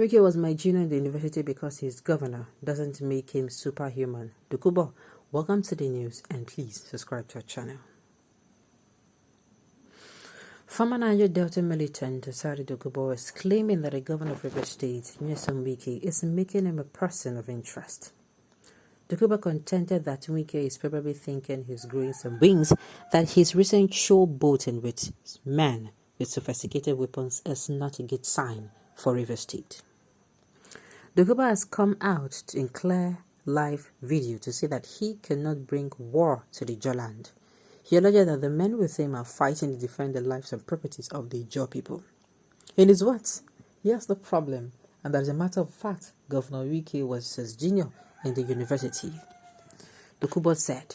Wike was my junior in the university because he's governor doesn't make him superhuman. Dokubo, welcome to the news and please subscribe to our channel. Former Niger Delta militant Asari Dokubo is claiming that the governor of Rivers State, Wike, is making him a person of interest. Dokubo contended that Wike is probably thinking he's growing some wings, that his recent showboating with men with sophisticated weapons is not a good sign for Rivers State. Dokubo has come out in clear live video to say that he cannot bring war to the Joland. He alleged that the men with him are fighting to defend the lives and properties of the Ijaw people. In his words, he has no problem, and as a matter of fact, Governor Wike was his junior in the university. Dokubo said,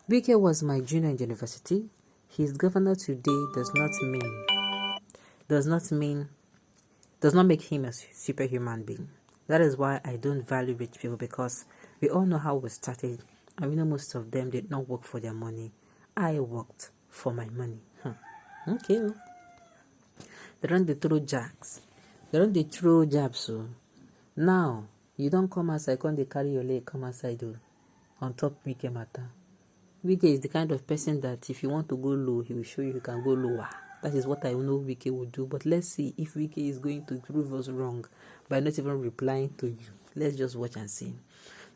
Wike was my junior in the university. His governor today does not make him a superhuman being. That is why I don't value rich people, because we all know how we started, and we know most of them did not work for their money. I worked for my money. Okay. They don't throw jabs. They don't throw jabs. So now you don't come outside, come they carry your leg, come outside on top Wike matter. Wike is the kind of person that if you want to go low, he will show you can go lower. That is what I know Wike will do. But let's see if Wike is going to prove us wrong by not even replying to you. Let's just watch and see.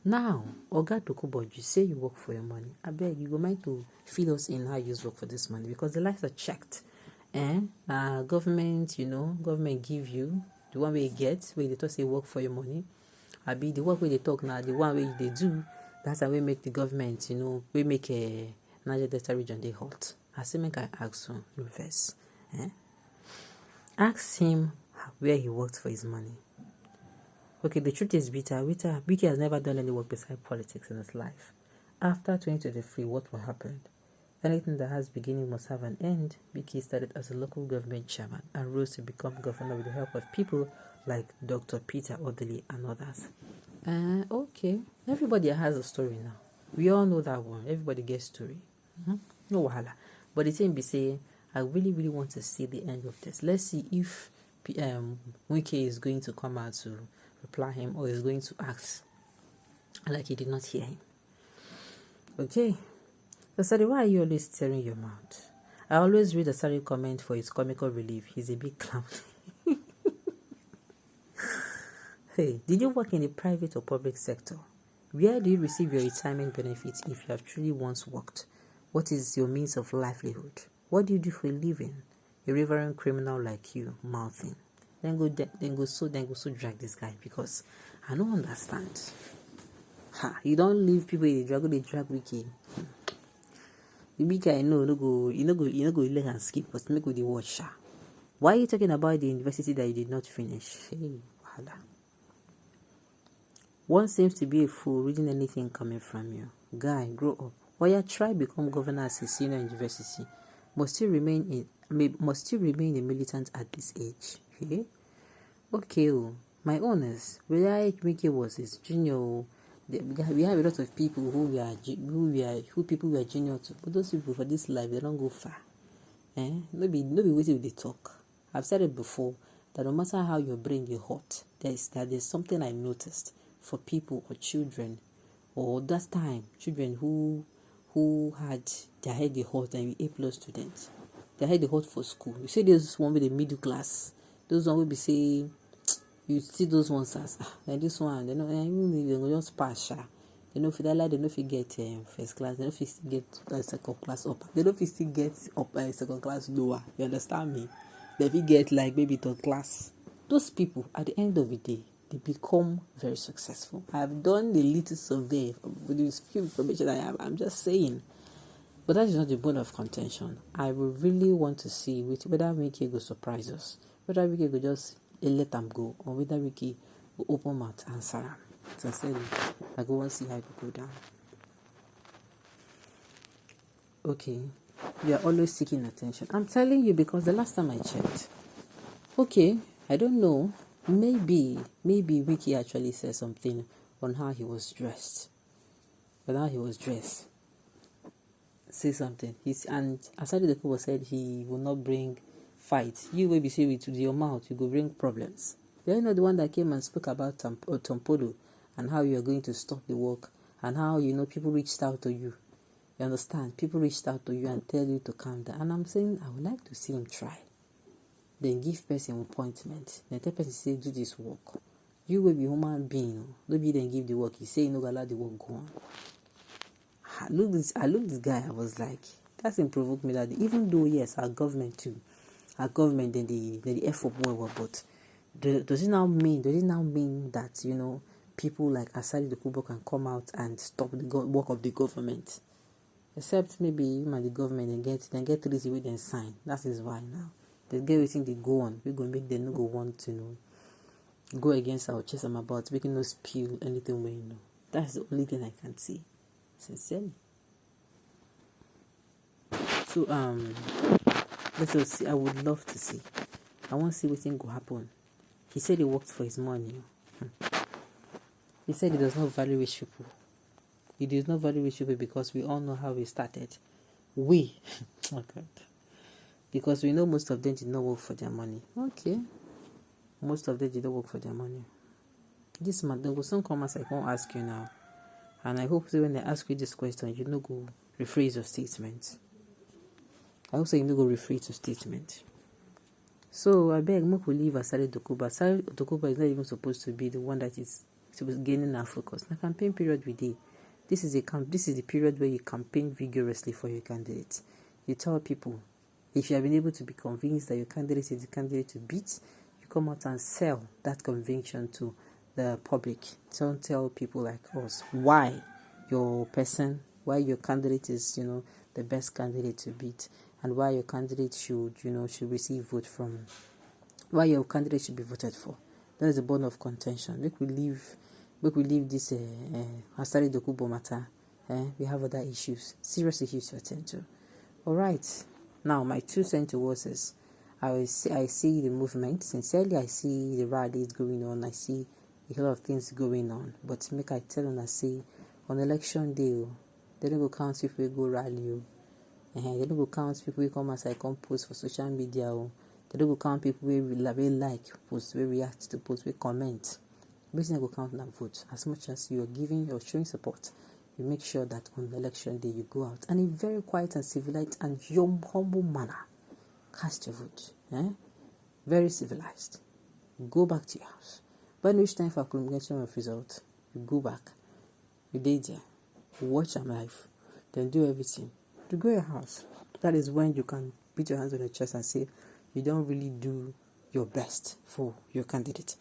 Now, Oga Dokubo, you say you work for your money. I beg you, go mind to fill us in how you work for this money, because the lights are checked. Government, government give you the one way you get, where they talk say work for your money. I be the work where they talk now, the one way they do, that's how we make the government, we make a Niger Delta region they hot. I say make I ask you first. Ask him where he worked for his money. Okay, the truth is Wike has never done any work beside politics in his life. After 2023, what will happen? Anything that has beginning must have an end. Wike started as a local government chairman and rose to become governor with the help of people like Dr. Peter Odili and others. Okay, everybody has a story now. We all know that one. Everybody gets story. No wahala. But the thing be saying, I really, really want to see the end of this. Let's see if Wike is going to come out to reply him, or is going to act like he did not hear him. Okay. Asari, why are you always tearing your mouth? I always read Asari comment for his comical relief. He's a big clown. Hey, did you work in the private or public sector? Where do you receive your retirement benefits if you have truly once worked? What is your means of livelihood? What do you do for a living? A reverend criminal like you, mouthing. Then go so drag this guy, because I don't understand. You don't leave people they drag Wike. The big guy no go let and skip, but make with the watch. Why are you talking about the university that you did not finish? Hey, wahala. One seems to be a fool reading anything coming from you. Guy, grow up. Why you try become governor as a senior university? Must still remain a militant at this age. Hey? Okay, my honest, whether Wike was his junior, we have a lot of people who people we are junior to, but those people for this life they don't go far. Maybe waiting with the talk. I've said it before that no matter how your brain is hot, there's something I noticed for people or children, or that time children who had their head hot and A+ students, their head hot for school. You see this one with the middle class, those one will be say. You see those ones as like this one, they go just pass. They know if they like, they know if you get first class, they know if you still get second class up, they know if you still get up second class lower. You understand me? They will get like maybe third class. Those people at the end of the day, they become very successful. I have done the little survey with this few information I have. I'm just saying, but that is not the bone of contention. I will really want to see whether Wike will surprise us, whether Wike will just let them go, or whether Wike will open mouth and answer them. Sincerely, I go and see how it will go down. Okay, you are always seeking attention. I'm telling you, because the last time I checked, okay, I don't know, maybe Wike actually said something on how he was dressed. Say something. And Asari Dokubo said he will not bring fight. You will be say with your mouth, you go bring problems. They're not the one that came and spoke about Tompolo and how you are going to stop the work and how, people reached out to you. You understand? People reached out to you and tell you to calm down. And I'm saying I would like to see him try. Then give person appointment. Then tell person say do this work. You will be human being. Don't be then give the work. He say you no allow the work go on. I looked this guy. I was like, that's him provoked me that even though yes, our government too, then the effort more, but does it now mean that people like Asari Dokubo can come out and stop the work of the government? Except maybe him and the government then get easy with them sign. That is why now they get everything they go on. We're gonna make them no go want to go against our chest and about making no spill anything we know. That's the only thing I can see. Sincerely. So let us see. I would love to see. I want to see what thing go happen. He said he worked for his money. He said he does not value rich people. He does not value rich people because we all know how he started. Oh God. Because we know most of them did not work for their money. Okay. Most of them did not work for their money. This man, there will soon come as I won't ask you now. And I hope that when they ask you this question, you no go rephrase your statement. I hope so you no go rephrase your statement. So I beg, make we leave Asari Dokubo. Asari Dokubo is not even supposed to be the one that is supposed to gaining our focus. The campaign period we did. This is the period where you campaign vigorously for your candidate. You tell people, if you have been able to be convinced that your candidate is the candidate to beat, you come out and sell that conviction to the public. Don't tell people like us why your candidate is, the best candidate to beat, and why your candidate should receive vote from, why your candidate should be voted for. That is a bone of contention. Make we leave this Asari Dokubo matter. We have other issues, serious issues to attend to. All right. Now, my 2 cents towards is, I see the movement. Sincerely, I see the rallies going on. I see a lot of things going on. But make I tell them, I see on election day, they don't go count people who go rally. They don't go count people who come as I come post for social media. They don't go count people who like post, who react to post, who comment. Basically, go count and vote. As much as you're showing support, you make sure that on election day you go out and in a very quiet and civilized and humble manner cast your vote. Very civilized. Go back to your house. When it's time for promulgation of result, you go back. You day there. Watch them live. Then do everything. To go to your house. That is when you can beat your hands on your chest and say you don't really do your best for your candidate.